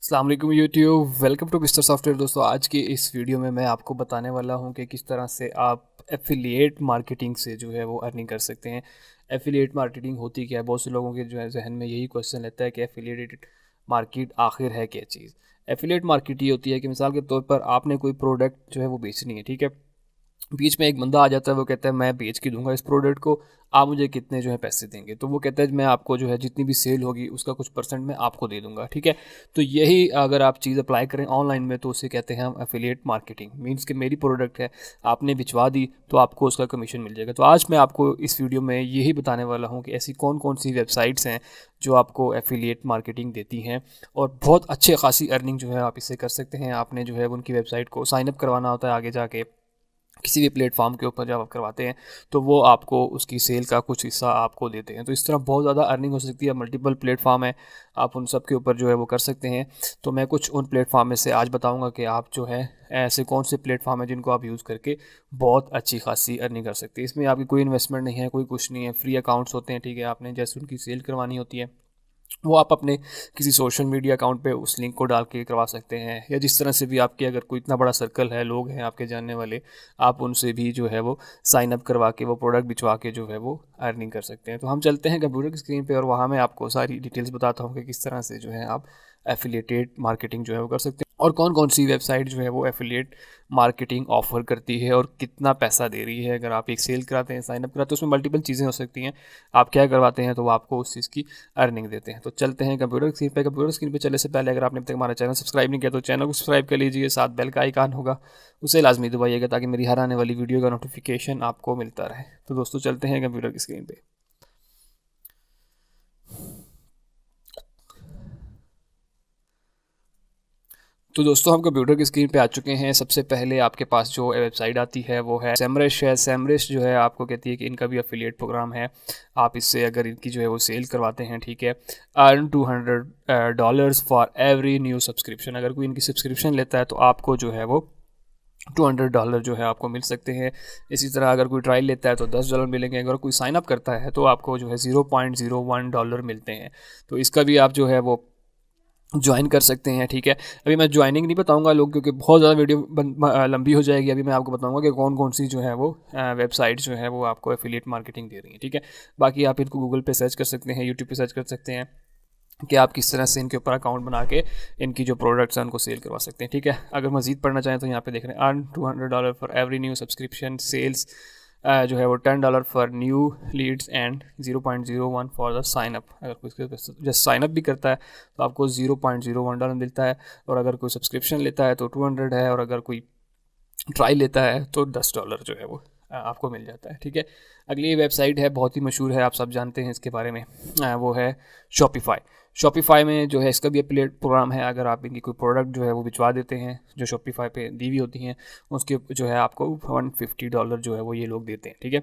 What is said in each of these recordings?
अस्सलाम वालेकुम YouTube, welcome to Mister Software. दोस्तों, आज की इस वीडियो में मैं आपको बताने वाला हूं कि किस तरह से आप एफिलिएट मार्केटिंग से जो है वो अर्निंग कर सकते हैं। एफिलिएट मार्केटिंग होती क्या है? बहुत से लोगों के जो है जहन में यही क्वेश्चन रहता है कि एफिलिएट मार्केट आखिर है क्या चीज़। एफिलिएट मार्केट ये होती है कि मिसाल के तौर पर आपने कोई प्रोडक्ट जो है वो बेचनी है, ठीक है। बीच में एक बंदा आ जाता है, वो कहता है मैं बेच के दूंगा इस प्रोडक्ट को, आप मुझे कितने जो है पैसे देंगे। तो वो कहता है मैं आपको जो है जितनी भी सेल होगी उसका कुछ परसेंट मैं आपको दे दूंगा, ठीक है। तो यही अगर आप चीज़ अप्लाई करें ऑनलाइन में तो उसे कहते हैं हम एफिलिएट मार्केटिंग। मीन्स कि मेरी प्रोडक्ट है, आपने भिजवा दी तो आपको उसका कमीशन मिल जाएगा। तो आज मैं आपको इस वीडियो में यही बताने वाला हूँ कि ऐसी कौन कौन सी वेबसाइट्स हैं जो आपको एफिलिएट मार्केटिंग देती हैं और बहुत अच्छे खासी अर्निंग जो है आप इससे कर सकते हैं। आपने जो है उनकी वेबसाइट को साइनअप करवाना होता है, आगे जाके किसी भी प्लेटफॉर्म के ऊपर जब आप करवाते हैं तो वो आपको उसकी सेल का कुछ हिस्सा आपको देते हैं। तो इस तरह बहुत ज़्यादा अर्निंग हो सकती है। मल्टीपल प्लेटफॉर्म है, आप उन सब के ऊपर जो है वो कर सकते हैं। तो मैं कुछ उन प्लेटफॉर्म में से आज बताऊंगा कि आप जो है ऐसे कौन से प्लेटफॉर्म है जिनको आप यूज़ करके बहुत अच्छी खासी अर्निंग कर सकते हैं। इसमें आपकी कोई इन्वेस्टमेंट नहीं है, कोई कुछ नहीं है, फ्री अकाउंट्स होते हैं, ठीक है। आपने जैसे उनकी सेल करवानी होती है वो आप अपने किसी सोशल मीडिया अकाउंट पे उस लिंक को डाल के करवा सकते हैं, या जिस तरह से भी आपके अगर कोई इतना बड़ा सर्कल है, लोग हैं आपके जानने वाले, आप उनसे भी जो है वो साइन अप करवा के वो प्रोडक्ट बिचवा के जो है वो अर्निंग कर सकते हैं। तो हम चलते हैं कंप्यूटर की स्क्रीन पे और वहाँ मैं आपको सारी डिटेल्स बताता हूँ कि किस तरह से जो है आप एफिलिएटेड मार्केटिंग जो है वो कर सकते हैं और कौन कौन सी वेबसाइट जो है वो एफिलिएट मार्केटिंग ऑफर करती है और कितना पैसा दे रही है। अगर आप एक सेल कराते हैं, साइन अप कराते हैं, उसमें मल्टीपल चीज़ें हो सकती हैं। आप क्या करवाते हैं तो वो आपको उस चीज़ की अर्निंग देते हैं। तो चलते हैं कंप्यूटर स्क्रीन पे। कंप्यूटर स्क्रीन पे चलने से पहले अगर आपने अब तक हमारा चैनल सब्सक्राइब नहीं किया तो चैनल को सब्सक्राइब कर लीजिए, साथ बेल का आइकन होगा उसे लाजमी दबाइएगा ताकि मेरी हर आने वाली वीडियो का नोटिफिकेशन आपको मिलता रहे। तो दोस्तों चलते हैं कंप्यूटर की स्क्रीन पे। तो दोस्तों हम कंप्यूटर की स्क्रीन पे आ चुके हैं। सबसे पहले आपके पास जो वेबसाइट आती है वो है सेमरश है। सेमरश जो है आपको कहती है कि इनका भी अफिलिएट प्रोग्राम है। आप इससे अगर इनकी जो है वो सेल करवाते हैं, ठीक है, earn $200 for every new subscription. अगर कोई इनकी सब्सक्रिप्शन लेता है तो आपको जो है वो $200 जो है आपको मिल सकते हैं। इसी तरह अगर कोई ट्रायल लेता है तो $10 मिलेंगे। अगर कोई साइन अप करता है तो आपको जो है $0.01 मिलते हैं। तो इसका भी आप जो है वो ज्वाइन कर सकते हैं, ठीक है। अभी मैं ज्वाइनिंग नहीं बताऊंगा लोग, क्योंकि बहुत ज़्यादा वीडियो लंबी हो जाएगी। अभी मैं आपको बताऊंगा कि कौन कौन सी जो है वो वेबसाइट जो है वो आपको एफिलिएट मार्केटिंग दे रही है, ठीक है। बाकी आप इनको गूगल पे सर्च कर सकते हैं, यूट्यूब पे सर्च कर सकते हैं कि आप किस तरह से इनके ऊपर अकाउंट बना के इनकी जो प्रोडक्ट्स हैं उनको सेल करवा सकते हैं, ठीक है। अगर मजीद पढ़ना चाहें तो यहाँ पे देख रहे हैं earn $200 for every new subscription sales जो है वो $10 for new leads and 0.01 for the sign up. अगर कोई जस्ट साइन अप भी करता है तो आपको $0.01 मिलता है, और अगर कोई सब्सक्रिप्शन लेता है तो 200 है, और अगर कोई ट्राई लेता है तो $10 जो है वो आपको मिल जाता है, ठीक है। अगली वेबसाइट है, बहुत ही मशहूर है, आप सब जानते हैं इसके बारे में, वो है शॉपिफाई। शॉपिफाई में जो है इसका भी एफिलिएट प्रोग्राम है। अगर आप इनकी कोई प्रोडक्ट जो है वो भिजवा देते हैं जो शॉपिफाई पे दी हुई होती हैं, उसके जो है आपको $150 जो है वो ये लोग देते हैं, ठीक है।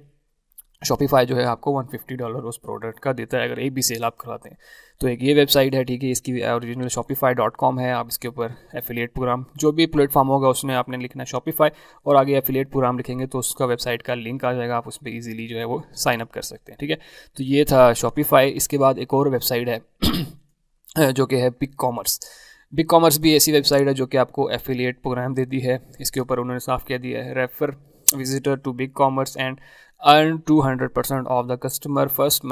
शॉपिफाई जो है आपको $150 उस प्रोडक्ट का देता है अगर एक भी सेल आप करवाते हैं। तो एक ये वेबसाइट है, ठीक है। इसकी ओरिजिनल shopify.com है। आप इसके ऊपर एफिलिएट प्रोग्राम जो भी प्लेटफॉर्म होगा उसमें आपने लिखना है शॉपिफाई, और आगे एफिलिएट प्रोग्राम लिखेंगे तो उसका वेबसाइट का लिंक आ जाएगा, आप उस पर ईजिली जो है वो साइन अप कर सकते हैं, ठीक है। तो ये था शॉपिफाई। इसके बाद एक और वेबसाइट है जो कि है बिग कॉमर्स। बिग कॉमर्स भी ऐसी वेबसाइट है जो कि आपको एफिलिएट प्रोग्राम देती है। इसके ऊपर उन्होंने साफ कह दिया है, refer visitor to BigCommerce and earn 200% of the customer first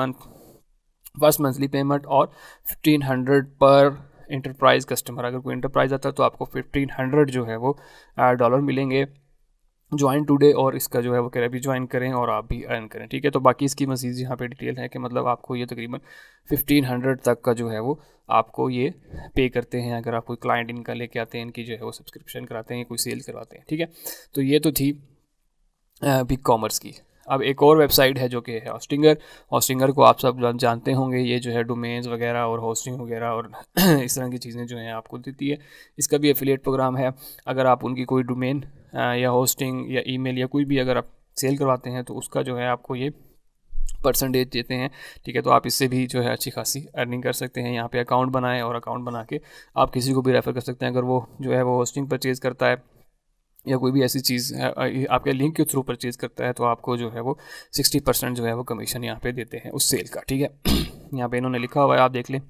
monthly payment, और 1500 पर इंटरप्राइज कस्टमर। अगर कोई इंटरप्राइज आता है तो आपको 1500 जो है वो डॉलर मिलेंगे। ज्वाइन टुडे, और इसका जो है वो कह रहे अभी ज्वाइन करें और आप भी अर्न करें, ठीक है। तो बाकी इसकी मज़ीद यहाँ पे डिटेल है कि मतलब आपको ये तकरीबन 1500 तक का जो है वो आपको ये पे करते हैं अगर आप कोई क्लाइंट इनका लेके आते हैं, इनकी जो है वो सब्सक्रिप्शन कराते हैं, कोई सेल करवाते हैं, ठीक है। तो ये तो थी बिग कॉमर्स की। अब एक और वेबसाइट है जो कि है होस्टिंगर। होस्टिंगर को आप सब जानते होंगे, ये जो है डोमेन्स वगैरह और होस्टिंग वगैरह और इस तरह की चीज़ें जो हैं आपको देती है। इसका भी एफिलिएट प्रोग्राम है। अगर आप उनकी कोई डोमेन या होस्टिंग या ईमेल या कोई भी अगर आप सेल करवाते हैं तो उसका जो है आपको ये परसेंटेज देते हैं, ठीक है। तो आप इससे भी जो है अच्छी खासी अर्निंग कर सकते हैं। यहाँ पे अकाउंट बनाएं और अकाउंट बना के आप किसी को भी रेफ़र कर सकते हैं। अगर वो जो है वो होस्टिंग परचेज़ करता है या कोई भी ऐसी चीज़ आपके लिंक के थ्रू परचेज़ करता है तो आपको जो है वो 60% जो है वो कमीशन यहाँ पे देते हैं उस सेल का, ठीक है। यहाँ पे इन्होंने लिखा हुआ है, आप देख लें।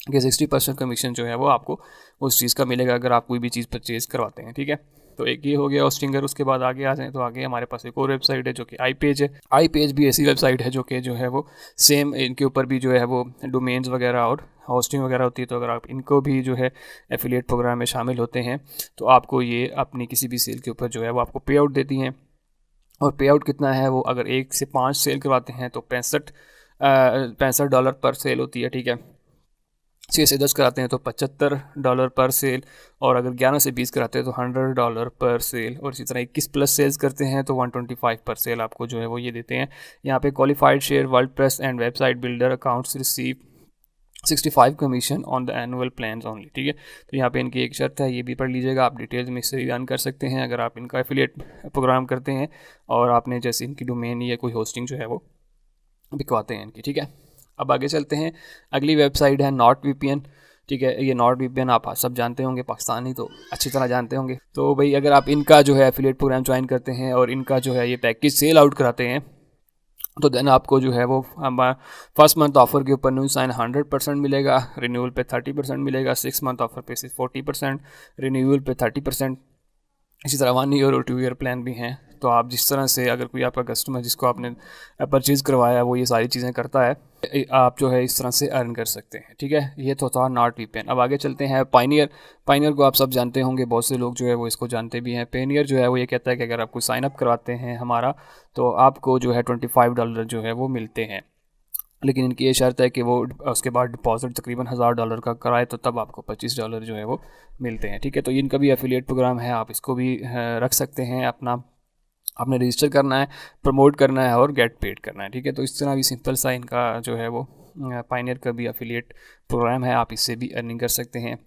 कि 60% कमीशन जो है वो आपको उस चीज़ का मिलेगा अगर आप कोई भी चीज़ परचेज़ करवाते हैं, ठीक है। तो एक ये हो गया होस्टिंगर। उसके बाद आगे आ जाएँ तो आगे हमारे पास एक और वेबसाइट है जो कि iPage है। iPage भी ऐसी वेबसाइट है जो कि जो है वो सेम, इनके ऊपर भी जो है वो डोमेन्स वगैरह और होस्टिंग वगैरह होती है। तो अगर आप इनको भी जो है एफिलिएट प्रोग्राम में शामिल होते हैं तो आपको ये अपनी किसी भी सेल के ऊपर जो है वो आपको पे आउट देती हैं। और पे आउट कितना है वो, अगर 1 से 5 सेल करवाते हैं तो $65 पर सेल होती है, ठीक है। 6 से 10 कराते हैं तो $75 पर सेल, और अगर 11 से 20 कराते हैं तो $100 पर सेल, और इसी तरह 21 प्लस सेल्स करते हैं तो 125 पर सेल आपको जो है वो ये देते हैं। यहाँ पे qualified share WordPress and website builder accounts receive 65 commission on the annual plans only, ठीक है। तो यहाँ पे इनकी एक शर्त है, ये भी पढ़ लीजिएगा आप, डिटेल्स में इससे अर्न कर सकते हैं अगर आप इनका एफिलिएट प्रोग्राम करते हैं और आपने जैसे इनकी डोमेन या कोई होस्टिंग जो है वो बिकवाते हैं इनकी, ठीक है। अब आगे चलते हैं, अगली वेबसाइट है नॉट वीपीएन, ठीक है। ये नॉट वीपीएन आप सब जानते होंगे, पाकिस्तानी तो अच्छी तरह जानते होंगे। तो भाई अगर आप इनका जो है एफिलिएट प्रोग्राम ज्वाइन करते हैं और इनका जो है ये पैकेज सेल आउट कराते हैं तो देन आपको जो है वो फर्स्ट मंथ ऑफर के ऊपर न्यू साइन 100% मिलेगा, रिन्यूअल पे 30% मिलेगा, 6 मंथ ऑफर पे 40%, रिन्यूअल पे 30%। इसी तरह 1 ईयर और 2 ईयर प्लान भी हैं। तो आप जिस तरह से, अगर कोई आपका कस्टमर जिसको आपने परचेज़ करवाया वो ये सारी चीज़ें करता है, आप जो है इस तरह से अर्न कर सकते हैं, ठीक है। ये तो था नॉट वीपीएन। अब आगे चलते हैं पायनियर। पायनियर को आप सब जानते होंगे, बहुत से लोग जो है वो इसको जानते भी हैं। पायनियर जो है वो ये कहता है कि अगर आपको साइन अप करवाते हैं हमारा तो आपको जो है $25 जो है वो मिलते हैं, लेकिन इनकी ये शर्त है कि वो उसके बाद डिपॉजिट तकरीबन $1000 का कराए तो तब आपको $25 जो है वो मिलते हैं, ठीक है। तो इनका भी एफिलिएट प्रोग्राम है, आप इसको भी रख सकते हैं। अपना आपने रजिस्टर करना है, प्रमोट करना है और गेट पेड करना है, ठीक है। तो इस तरह भी सिंपल सा इनका जो है वो पायनियर का भी एफिलिएट प्रोग्राम है, आप इससे भी अर्निंग कर सकते हैं।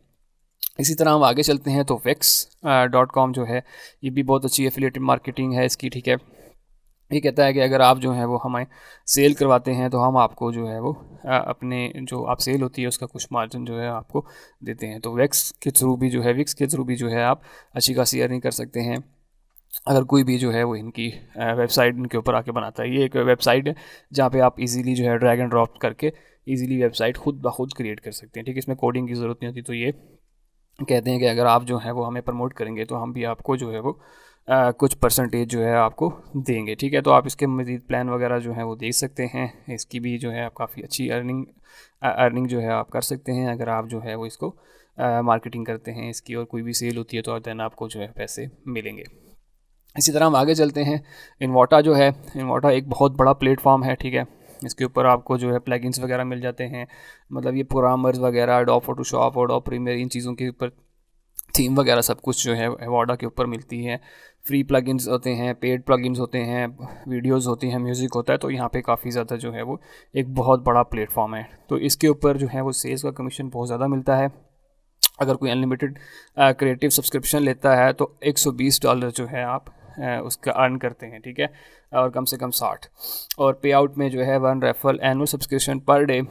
इसी तरह हम आगे चलते हैं तो Wix.com जो है ये भी बहुत अच्छी एफिलिएटेड मार्केटिंग है इसकी, ठीक है। ये कहता है कि अगर आप जो है वो हमें सेल करवाते हैं तो हम आपको जो है वो अपने जो आप सेल होती है उसका कुछ मार्जिन जो है आपको देते हैं। तो Wix के थ्रू भी जो है आप अच्छी खासी अर्निंग कर सकते हैं अगर कोई भी जो है वो इनकी वेबसाइट इनके ऊपर आके बनाता है। ये एक वेबसाइट है जहाँ पे आप इजीली जो है ड्रैग एंड ड्रॉप करके इजीली वेबसाइट खुद ब खुद क्रिएट कर सकते हैं, ठीक है। इसमें कोडिंग की ज़रूरत नहीं होती। तो ये कहते हैं कि अगर आप जो है वो हमें प्रमोट करेंगे तो हम भी आपको जो है वो कुछ परसेंटेज जो है आपको देंगे, ठीक है। तो आप इसके मज़ीद प्लान वगैरह जो है वो देख सकते हैं। इसकी भी जो है आप काफ़ी अच्छी अर्निंग जो है आप कर सकते हैं अगर आप जो है वो इसको मार्केटिंग करते हैं इसकी, और कोई भी सेल होती है तो देन आपको जो है पैसे मिलेंगे। इसी तरह हम आगे चलते हैं। इन्वोटा जो है, इन्वोटा एक बहुत बड़ा प्लेटफॉर्म है, ठीक है। इसके ऊपर आपको जो है प्लगइन्स वगैरह मिल जाते हैं, मतलब ये प्रोग्रामर्स वगैरह, एडोब फोटोशॉप, एडोब प्रीमियर, इन चीज़ों के ऊपर थीम वगैरह सब कुछ जो है इन्वोटा के ऊपर मिलती है। फ्री प्लगइन्स होते हैं, पेड प्लगइन्स होते हैं, वीडियोस होती हैं, म्यूज़िक होता है। तो यहाँ पे काफ़ी ज़्यादा जो है वो एक बहुत बड़ा प्लेटफॉर्म है। तो इसके ऊपर जो है वो सेल्स का कमीशन बहुत ज़्यादा मिलता है। अगर कोई अनलिमिटेड क्रिएटिव सब्सक्रिप्शन लेता है तो $120 जो है आप उसका अर्न करते हैं, ठीक है। और कम से कम 60, और पे आउट में जो है 1 referral annual subscription per day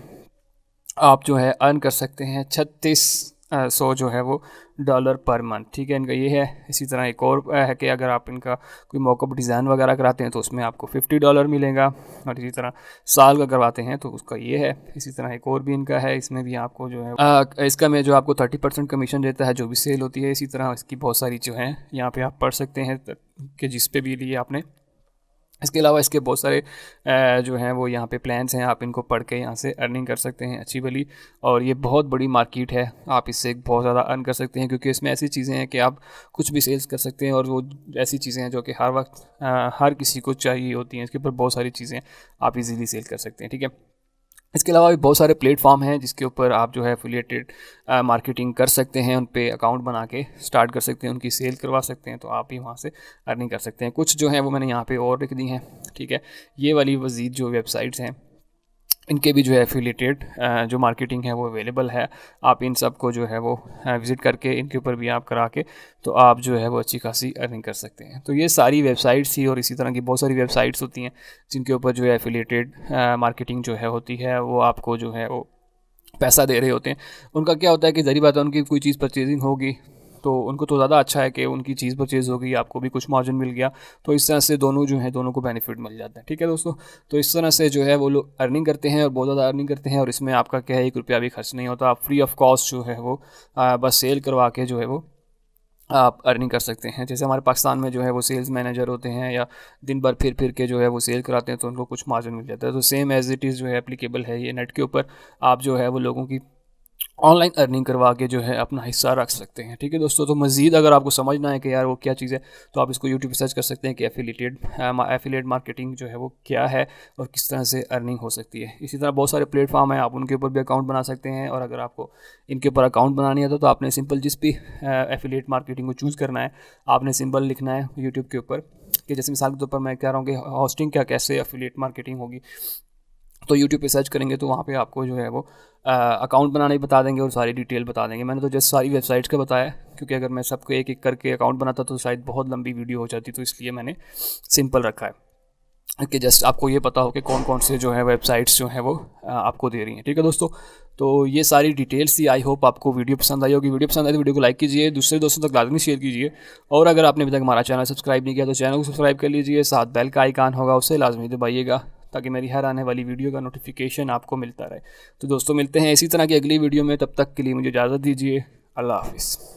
आप जो है अर्न कर सकते हैं 3600 जो है वो डॉलर पर मंथ, ठीक है। इनका ये है। इसी तरह एक और है कि अगर आप इनका कोई मॉकअप डिज़ाइन वगैरह कराते हैं तो उसमें आपको $50 मिलेगा, और इसी तरह साल का करवाते हैं तो उसका ये है। इसी तरह एक और भी इनका है, इसमें भी आपको जो है इसका में जो आपको 30% कमीशन देता है जो भी सेल होती है। इसी तरह इसकी बहुत सारी जो हैं यहाँ पे आप पढ़ सकते हैं कि जिस पे भी लिए आपने। इसके अलावा इसके बहुत सारे जो हैं वो यहाँ पे प्लान्स हैं, आप इनको पढ़ के यहाँ से अर्निंग कर सकते हैं अच्छी भली। और ये बहुत बड़ी मार्केट है, आप इससे बहुत ज़्यादा अर्न कर सकते हैं क्योंकि इसमें ऐसी चीज़ें हैं कि आप कुछ भी सेल्स कर सकते हैं, और वो ऐसी चीज़ें हैं जो कि हर वक्त हर किसी को चाहिए होती हैं। इसके ऊपर बहुत सारी चीज़ें आप इजीली सेल कर सकते हैं, ठीक है। इसके अलावा भी बहुत सारे प्लेटफॉर्म हैं जिसके ऊपर आप जो है एफिलिएटेड मार्केटिंग कर सकते हैं, उन पे अकाउंट बना के स्टार्ट कर सकते हैं, उनकी सेल करवा सकते हैं, तो आप भी वहाँ से अर्निंग कर सकते हैं। कुछ जो है वो मैंने यहाँ पे और लिख दी हैं, ठीक है। ये वाली मज़ीद जो वेबसाइट्स हैं इनके भी जो है एफिलिएटेड जो मार्केटिंग है वो अवेलेबल है। आप इन सब को जो है वो विज़िट करके इनके ऊपर भी आप करा के तो आप जो है वो अच्छी खासी अर्निंग कर सकते हैं। तो ये सारी वेबसाइट्स थी, और इसी तरह की बहुत सारी वेबसाइट्स होती हैं जिनके ऊपर जो है एफिलिएटेड मार्केटिंग जो है होती है, वो आपको जो है वो पैसा दे रहे होते हैं। उनका क्या होता है कि ज़री बात है, उनकी कोई चीज़ परचेजिंग होगी तो उनको तो ज़्यादा अच्छा है कि उनकी चीज़ परचेज़ हो गई, आपको भी कुछ मार्जिन मिल गया, तो इस तरह से दोनों जो है दोनों को बेनिफिट मिल जाता है। ठीक है दोस्तों, तो इस तरह से जो है वो लोग अर्निंग करते हैं और बहुत ज़्यादा अर्निंग करते हैं, और इसमें आपका क्या है, 1 रुपया भी खर्च नहीं होता। आप फ्री ऑफ कॉस्ट जो है वो बस सेल करवा के जो है वो आप अर्निंग कर सकते हैं। जैसे हमारे पाकिस्तान में जो है वो सेल्स मैनेजर होते हैं या दिन भर फिर फिर के जो है वो सेल कराते हैं, तो उनको कुछ मार्जिन मिल जाता है। तो सेम एज़ इट इज़ जो है एप्लीकेबल है ये नेट के ऊपर। आप जो है वो लोगों की ऑनलाइन अर्निंग करवा के जो है अपना हिस्सा रख सकते हैं। ठीक है दोस्तों, तो मज़ीद अगर आपको समझना है कि यार वो क्या चीज़ है, तो आप इसको यूट्यूब पे सर्च कर सकते हैं कि एफिलिएट मार्केटिंग जो है वो क्या है और किस तरह से अर्निंग हो सकती है। इसी तरह बहुत सारे प्लेटफॉर्म हैं, आप उनके ऊपर भी अकाउंट बना सकते हैं। और अगर आपको इनके ऊपर अकाउंट बनानी है तो आपने सिंपल जिस भी एफिलिएट मार्केटिंग को चूज़ करना है, आपने सिंपल लिखना है यूट्यूब के ऊपर कि जैसे मिसाल के तौर पर मैं कह रहा हूँ कि होस्टिंग क्या कैसे एफिलिएट मार्केटिंग होगी, तो यूट्यूब पे सर्च करेंगे तो वहाँ पे आपको जो है वो अकाउंट बनाना ही बता देंगे और सारी डिटेल बता देंगे। मैंने तो जस्ट सारी वेबसाइट्स का बताया, क्योंकि अगर मैं सबको एक एक करके अकाउंट बनाता तो शायद बहुत लंबी वीडियो हो जाती, तो इसलिए मैंने सिंपल रखा है कि जस्ट आपको ये पता हो कि कौन कौन से जो है वेबसाइट्स जो हैं वो आपको दे रही हैं। ठीक है दोस्तों, तो ये सारी डिटेल्स थी। आई होप आपको वीडियो पसंद आई होगी। वीडियो पसंद आई तो वीडियो को लाइक कीजिए, दूसरे दोस्तों तक लाजमी शेयर कीजिए, और अगर आपने अभी तक हमारा चैनल सब्सक्राइब नहीं किया तो चैनल को सब्सक्राइब कर लीजिए, साथ बेल का आइकान होगा उसे लाजमी दबाइएगा, ताकि मेरी हर आने वाली वीडियो का नोटिफिकेशन आपको मिलता रहे। तो दोस्तों मिलते हैं इसी तरह की अगली वीडियो में, तब तक के लिए मुझे इजाज़त दीजिए। अल्लाह हाफ़िज़।